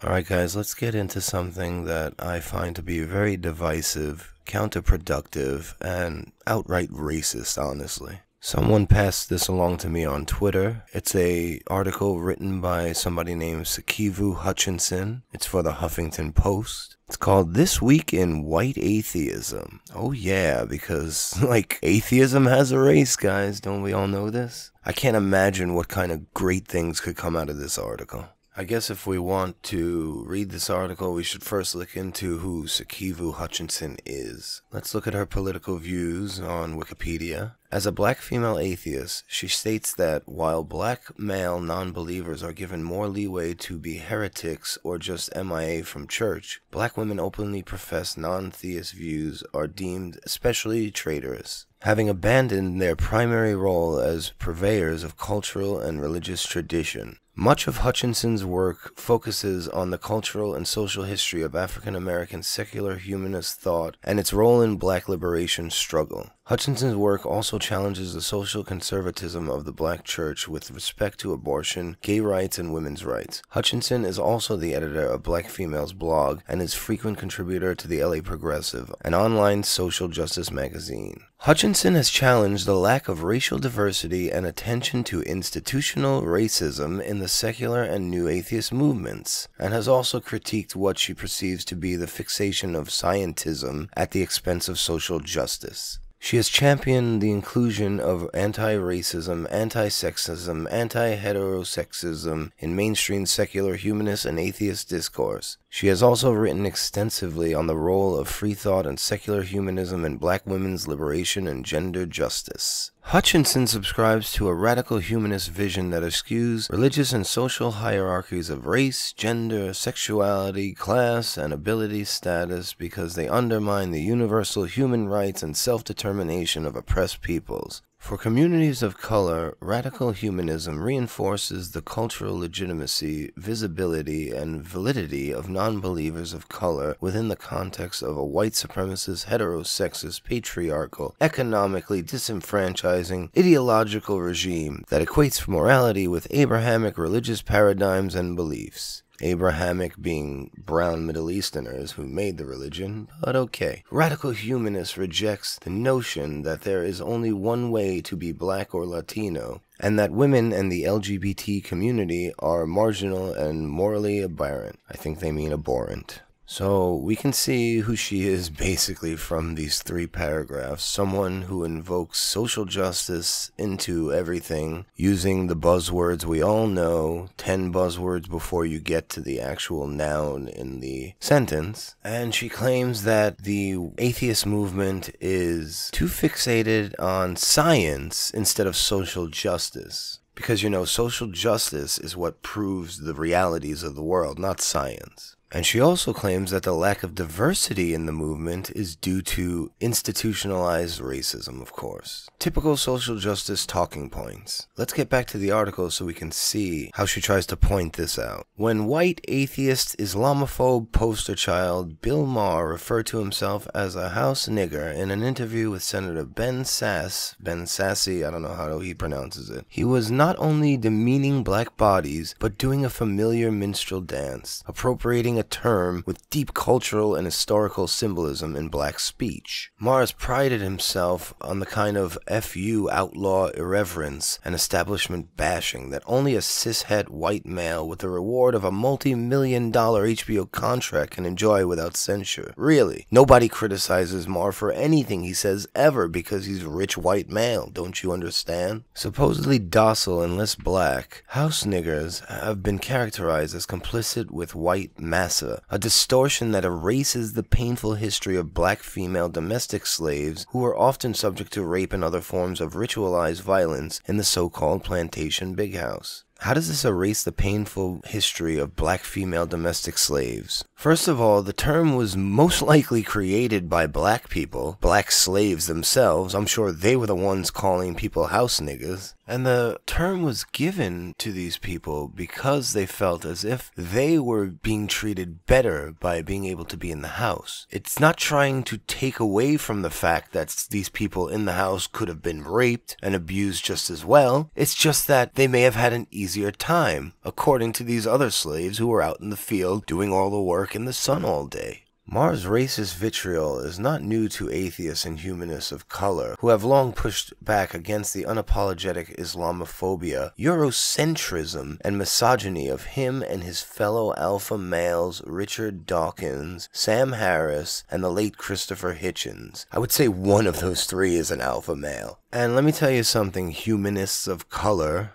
Alright guys, let's get into something that I find to be very divisive, counterproductive, and outright racist, honestly. Someone passed this along to me on Twitter. It's a article written by somebody named Sakivu Hutchinson. It's for the Huffington Post. It's called This Week in White Atheism. Oh yeah, because, atheism has a race, guys. Don't we all know this? I can't imagine what kind of great things could come out of this article. I guess if we want to read this article, we should first look into who Sakivu Hutchinson is. Let's look at her political views on Wikipedia. As a black female atheist, she states that while black male non-believers are given more leeway to be heretics or just MIA from church, black women openly profess non-theist views are deemed especially traitorous, having abandoned their primary role as purveyors of cultural and religious tradition. Much of Hutchinson's work focuses on the cultural and social history of African American secular humanist thought and its role in black liberation struggle. Hutchinson's work also challenges the social conservatism of the black church with respect to abortion, gay rights, and women's rights. Hutchinson is also the editor of Black Females blog and is frequent contributor to the LA Progressive, an online social justice magazine. Hutchinson has challenged the lack of racial diversity and attention to institutional racism in the secular and new atheist movements, and has also critiqued what she perceives to be the fixation of scientism at the expense of social justice. She has championed the inclusion of anti-racism, anti-sexism, anti-heterosexism in mainstream secular humanist and atheist discourse. She has also written extensively on the role of free thought and secular humanism in black women's liberation and gender justice. Hutchinson subscribes to a radical humanist vision that eschews religious and social hierarchies of race, gender, sexuality, class, and ability status because they undermine the universal human rights and self-determination of oppressed peoples. For communities of color, radical humanism reinforces the cultural legitimacy, visibility, and validity of non-believers of color within the context of a white supremacist, heterosexist, patriarchal, economically disenfranchising, ideological regime that equates morality with Abrahamic religious paradigms and beliefs. Abrahamic being brown Middle Easterners who made the religion, but okay. Radical humanist rejects the notion that there is only one way to be black or Latino, and that women and the LGBT community are marginal and morally aberrant. I think they mean abhorrent. So we can see who she is basically from these 3 paragraphs. Someone who invokes social justice into everything using the buzzwords we all know, 10 buzzwords before you get to the actual noun in the sentence. And she claims that the atheist movement is too fixated on science instead of social justice. Because, social justice is what proves the realities of the world, not science. And she also claims that the lack of diversity in the movement is due to institutionalized racism, of course. Typical social justice talking points. Let's get back to the article so we can see how she tries to point this out. When white atheist Islamophobe poster child Bill Maher referred to himself as a house nigger in an interview with Senator Ben Sasse, I don't know how he pronounces it, he was not only demeaning black bodies, but doing a familiar minstrel dance, appropriating a term with deep cultural and historical symbolism in black speech. Mars prided himself on the kind of FU outlaw irreverence and establishment bashing that only a cishet white male with the reward of a multi-million-dollar HBO contract can enjoy without censure. Really, nobody criticizes Mar for anything he says ever because he's a rich white male, don't you understand? Supposedly docile and less black, house niggers have been characterized as complicit with white massa, a distortion that erases the painful history of black female domestic slaves who were often subject to rape and other forms of ritualized violence in the so-called plantation big house. How does this erase the painful history of black female domestic slaves? First of all, the term was most likely created by black people, black slaves themselves. I'm sure they were the ones calling people house niggas. And the term was given to these people because they felt as if they were being treated better by being able to be in the house. It's not trying to take away from the fact that these people in the house could have been raped and abused just as well. It's just that they may have had an easier time, according to these other slaves who were out in the field doing all the work in the sun all day. Maher's racist vitriol is not new to atheists and humanists of color, who have long pushed back against the unapologetic Islamophobia, Eurocentrism, and misogyny of him and his fellow alpha males Richard Dawkins, Sam Harris, and the late Christopher Hitchens. I would say one of those three is an alpha male. And let me tell you something, humanists of color...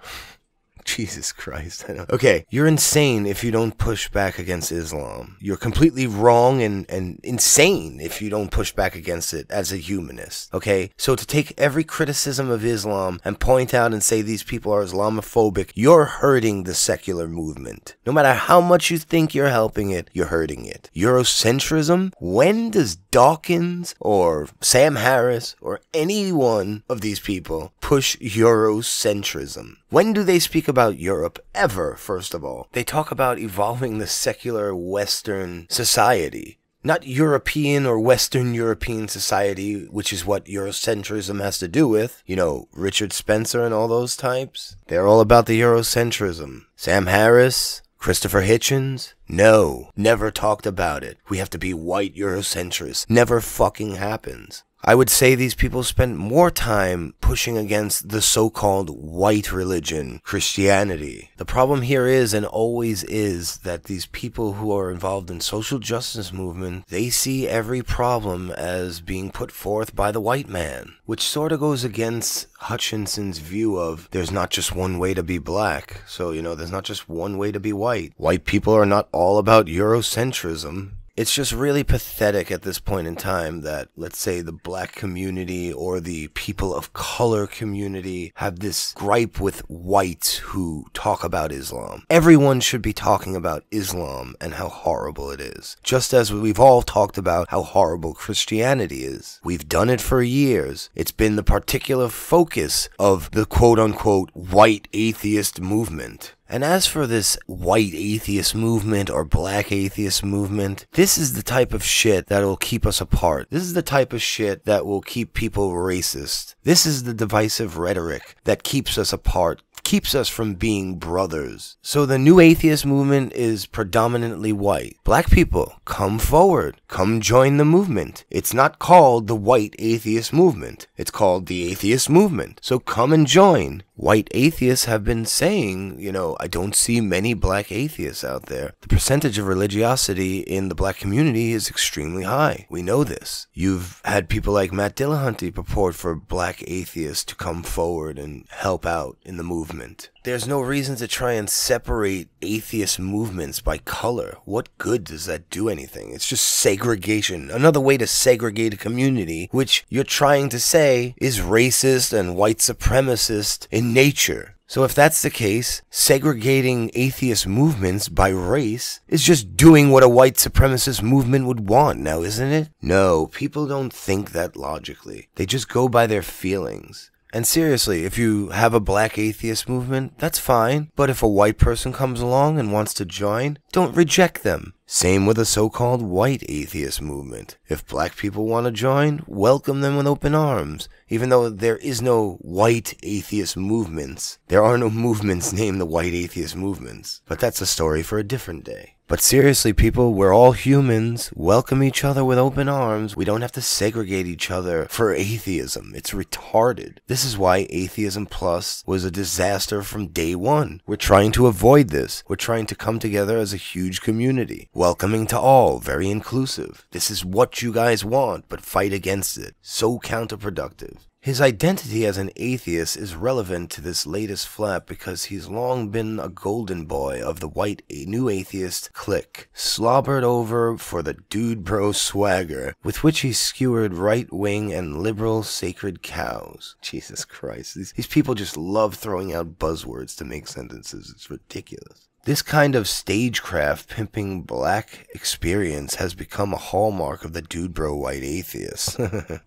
Jesus Christ. I know. Okay, you're insane if you don't push back against Islam. You're completely wrong and insane if you don't push back against it as a humanist. Okay, so to take every criticism of Islam and point out and say these people are Islamophobic, you're hurting the secular movement. No matter how much you think you're helping it, you're hurting it. Eurocentrism? When does Dawkins or Sam Harris or any one of these people push Eurocentrism? When do they speak about Europe ever, first of all? They talk about evolving the secular Western society. Not European or Western European society, which is what Eurocentrism has to do with. You know, Richard Spencer and all those types. They're all about the Eurocentrism. Sam Harris, Christopher Hitchens? No, never talked about it. We have to be white Eurocentrists. Never fucking happens. I would say these people spend more time pushing against the so-called white religion, Christianity. The problem here is and always is that these people who are involved in social justice movement, they see every problem as being put forth by the white man, which sort of goes against Hutchinson's view of there's not just one way to be black. So, you know, there's not just one way to be white. White people are not all about Eurocentrism. It's just really pathetic at this point in time that, let's say, the black community or the people of color community have this gripe with whites who talk about Islam. Everyone should be talking about Islam and how horrible it is. Just as we've all talked about how horrible Christianity is. We've done it for years. It's been the particular focus of the quote-unquote white atheist movement. And as for this white atheist movement or black atheist movement, this is the type of shit that will keep us apart. This is the type of shit that will keep people racist. This is the divisive rhetoric that keeps us apart, keeps us from being brothers. So the new atheist movement is predominantly white. Black people, come forward. Come join the movement. It's not called the white atheist movement. It's called the atheist movement. So come and join. White atheists have been saying, you know, I don't see many black atheists out there. The percentage of religiosity in the black community is extremely high. We know this. You've had people like Matt Dillahunty purport for black atheists to come forward and help out in the movement. There's no reason to try and separate atheist movements by color. What good does that do anything? It's just segregation. Another way to segregate a community, which you're trying to say is racist and white supremacist in nature. So if that's the case, segregating atheist movements by race is just doing what a white supremacist movement would want now, isn't it? No, people don't think that logically. They just go by their feelings. And seriously, if you have a black atheist movement, that's fine. But if a white person comes along and wants to join, don't reject them. Same with a so-called white atheist movement. If black people want to join, welcome them with open arms. Even though there is no white atheist movements. There are no movements named the white atheist movements. But that's a story for a different day. But seriously, people, we're all humans. Welcome each other with open arms. We don't have to segregate each other for atheism. It's retarded. This is why Atheism Plus was a disaster from day one. We're trying to avoid this. We're trying to come together as a huge community. Welcoming to all. Very inclusive. This is what you guys want, but fight against it. So counterproductive. His identity as an atheist is relevant to this latest flap because he's long been a golden boy of the white new atheist clique, slobbered over for the dude bro swagger with which he skewered right-wing and liberal sacred cows. Jesus Christ, these people just love throwing out buzzwords to make sentences. It's ridiculous. This kind of stagecraft pimping black experience has become a hallmark of the dude bro white atheist.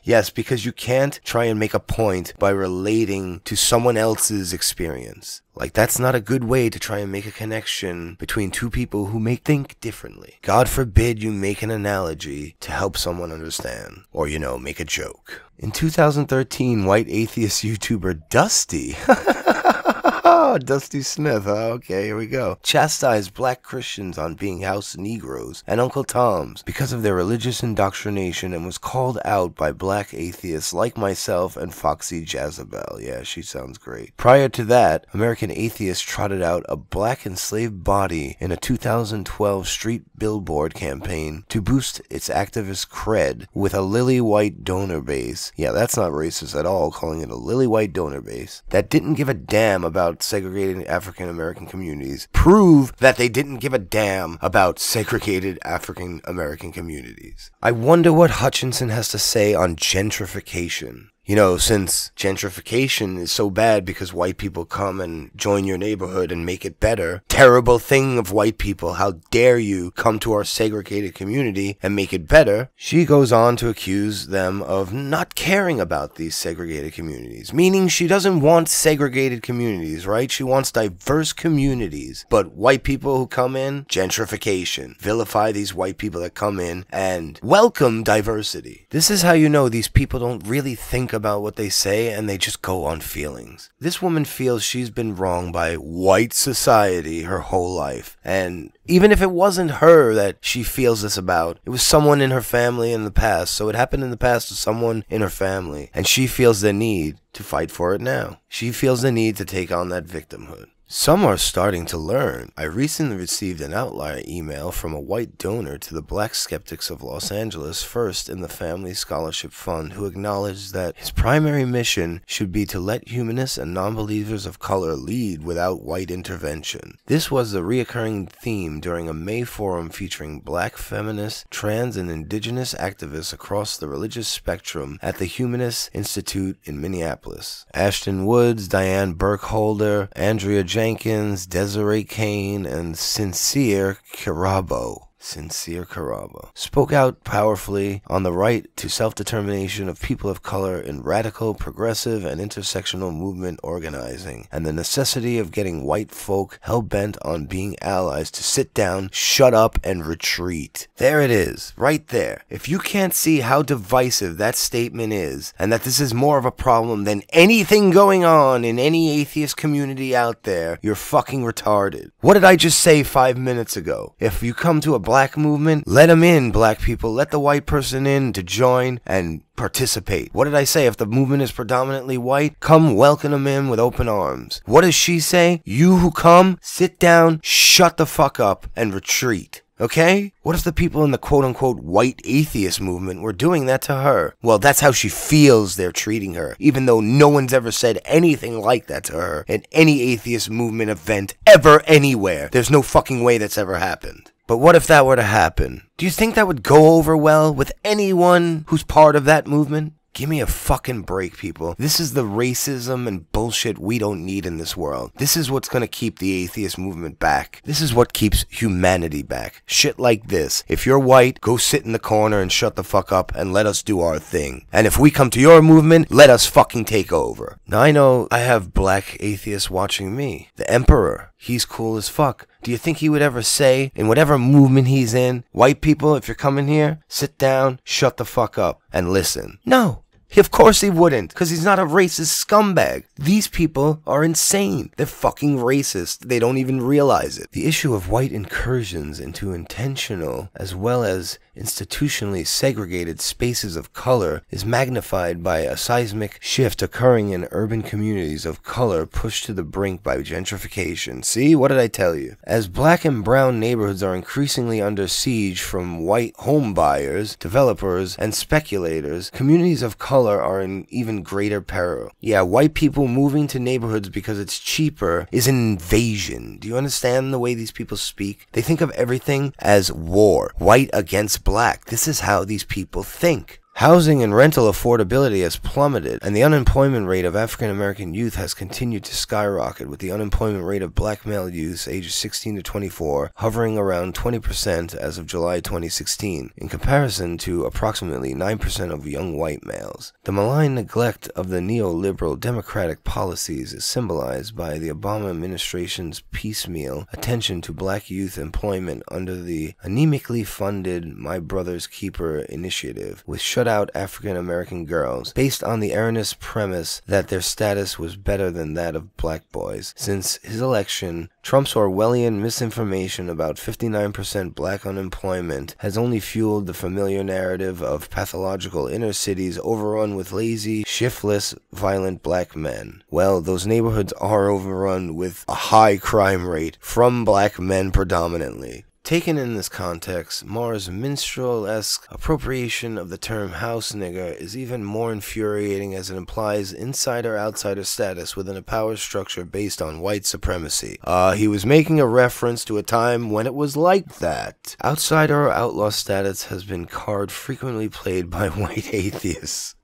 Yes, because you can't try and make a point by relating to someone else's experience. Like, that's not a good way to try and make a connection between two people who may think differently. God forbid you make an analogy to help someone understand. Or, make a joke. In 2013, white atheist YouTuber Dusty Dusty Smith, okay, here we go, chastised black Christians on being house Negroes and Uncle Toms because of their religious indoctrination and was called out by black atheists like myself and Foxy Jezebel. Yeah, she sounds great. Prior to that, American atheists trotted out a black enslaved body in a 2012 street billboard campaign to boost its activist cred with a lily white donor base. Yeah, that's not racist at all, calling it a lily white donor base that didn't give a damn about segregated African American communities. Prove that they didn't give a damn about segregated African American communities. I wonder what Hutchinson has to say on gentrification. Since gentrification is so bad because white people come and join your neighborhood and make it better, terrible thing of white people, how dare you come to our segregated community and make it better, she goes on to accuse them of not caring about these segregated communities, meaning she doesn't want segregated communities, right? She wants diverse communities, but white people who come in, gentrification, vilify these white people that come in and welcome diversity. This is how you know these people don't really think about what they say and they just go on feelings. This woman feels she's been wronged by white society her whole life, and even if it wasn't her that she feels this about, it was someone in her family in the past. So it happened in the past to someone in her family, and she feels the need to fight for it now. She feels the need to take on that victimhood. Some are starting to learn. I recently received an outlier email from a white donor to the Black Skeptics of Los Angeles, first in the Family Scholarship Fund, who acknowledged that his primary mission should be to let humanists and non-believers of color lead without white intervention. This was the reoccurring theme during a May forum featuring black feminists, trans, and indigenous activists across the religious spectrum at the Humanist Institute in Minneapolis. Ashton Woods, Diane Burkholder, Andrea Jenkins, Desiree Kane, and Sincere Carabo spoke out powerfully on the right to self-determination of people of color in radical, progressive, and intersectional movement organizing, and the necessity of getting white folk hell-bent on being allies to sit down, shut up, and retreat. There it is, right there. If you can't see how divisive that statement is, and that this is more of a problem than anything going on in any atheist community out there, you're fucking retarded. What did I just say 5 minutes ago? If you come to a black movement, let them in, black people. Let the white person in to join and participate. What did I say? If the movement is predominantly white, come welcome them in with open arms. What does she say? You who come, sit down, shut the fuck up, and retreat. Okay? What if the people in the quote-unquote white atheist movement were doing that to her? Well, that's how she feels they're treating her, even though no one's ever said anything like that to her in any atheist movement event ever anywhere. There's no fucking way that's ever happened. But what if that were to happen? Do you think that would go over well with anyone who's part of that movement? Give me a fucking break, people. This is the racism and bullshit we don't need in this world. This is what's gonna keep the atheist movement back. This is what keeps humanity back. Shit like this. If you're white, go sit in the corner and shut the fuck up and let us do our thing. And if we come to your movement, let us fucking take over. Now I know I have black atheists watching me. The Emperor. He's cool as fuck. Do you think he would ever say, in whatever movement he's in, white people, if you're coming here, sit down, shut the fuck up, and listen? No. Of course he wouldn't, because he's not a racist scumbag. These people are insane. They're fucking racist. They don't even realize it. The issue of white incursions into intentional as well as institutionally segregated spaces of color is magnified by a seismic shift occurring in urban communities of color pushed to the brink by gentrification. See, what did I tell you? As black and brown neighborhoods are increasingly under siege from white home buyers, developers, and speculators, communities of color are in even greater peril. Yeah, white people moving to neighborhoods because it's cheaper is an invasion. Do you understand the way these people speak? They think of everything as war. White against black. This is how these people think. Housing and rental affordability has plummeted, and the unemployment rate of African American youth has continued to skyrocket, with the unemployment rate of black male youth ages 16 to 24 hovering around 20% as of July 2016, in comparison to approximately 9% of young white males. The malign neglect of the neoliberal democratic policies is symbolized by the Obama administration's piecemeal attention to black youth employment under the anemically funded My Brother's Keeper initiative, with out African American girls, based on the erroneous premise that their status was better than that of black boys. Since his election, Trump's Orwellian misinformation about 59% black unemployment has only fueled the familiar narrative of pathological inner cities overrun with lazy, shiftless, violent black men. Well, those neighborhoods are overrun with a high crime rate from black men predominantly. Taken in this context, Maher's minstrel-esque appropriation of the term house nigger is even more infuriating, as it implies insider-outsider status within a power structure based on white supremacy. He was making a reference to a time when it was like that. Outsider or outlaw status has been card frequently played by white atheists,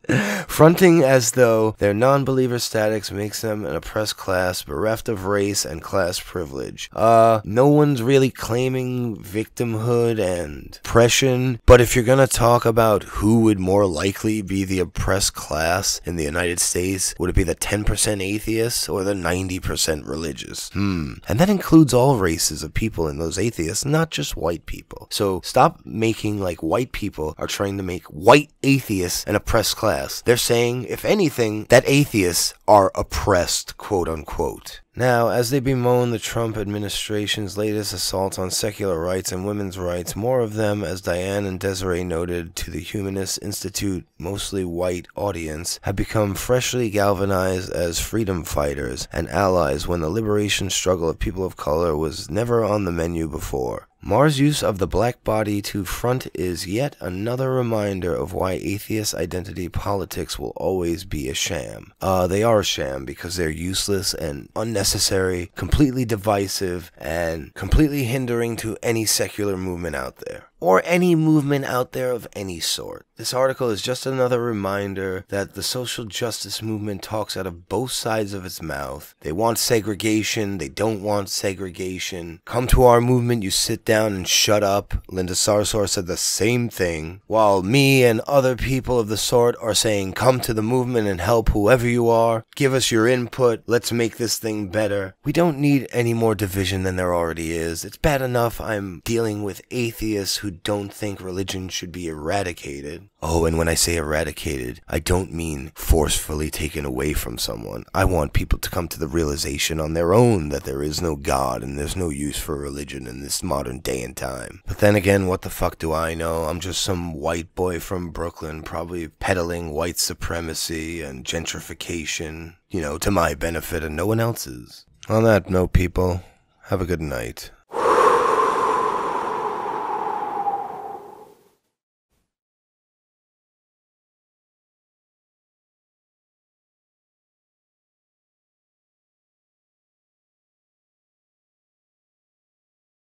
fronting as though their non-believer status makes them an oppressed class bereft of race and class privilege. No one's really claiming victimhood and oppression, but if you're gonna talk about who would more likely be the oppressed class in the United States, would it be the 10% atheists or the 90% religious? And that includes all races of people in those atheists, not just white people. So stop making like white people are trying to make white atheists an oppressed class. They're saying, if anything, that atheists are oppressed, quote unquote. Now, as they bemoan the Trump administration's latest assault on secular rights and women's rights, more of them, as Diane and Desiree noted to the Humanist Institute mostly white audience, have become freshly galvanized as freedom fighters and allies when the liberation struggle of people of color was never on the menu before. Maher's use of the black body to front is yet another reminder of why atheist identity politics will always be a sham. They are a sham because they're useless and unnecessary, completely divisive, and completely hindering to any secular movement out there, or any movement out there of any sort. This article is just another reminder that the social justice movement talks out of both sides of its mouth. They want segregation, they don't want segregation. Come to our movement, you sit down and shut up. Linda Sarsour said the same thing, while me and other people of the sort are saying, come to the movement and help whoever you are. Give us your input. Let's make this thing better. We don't need any more division than there already is. It's bad enough I'm dealing with atheists who don't think religion should be eradicated. Oh, and when I say eradicated, I don't mean forcefully taken away from someone. I want people to come to the realization on their own that there is no God and there's no use for religion in this modern day and time. But then again, what the fuck do I know? I'm just some white boy from Brooklyn, probably peddling white supremacy and gentrification, to my benefit and no one else's. On that note, people, have a good night.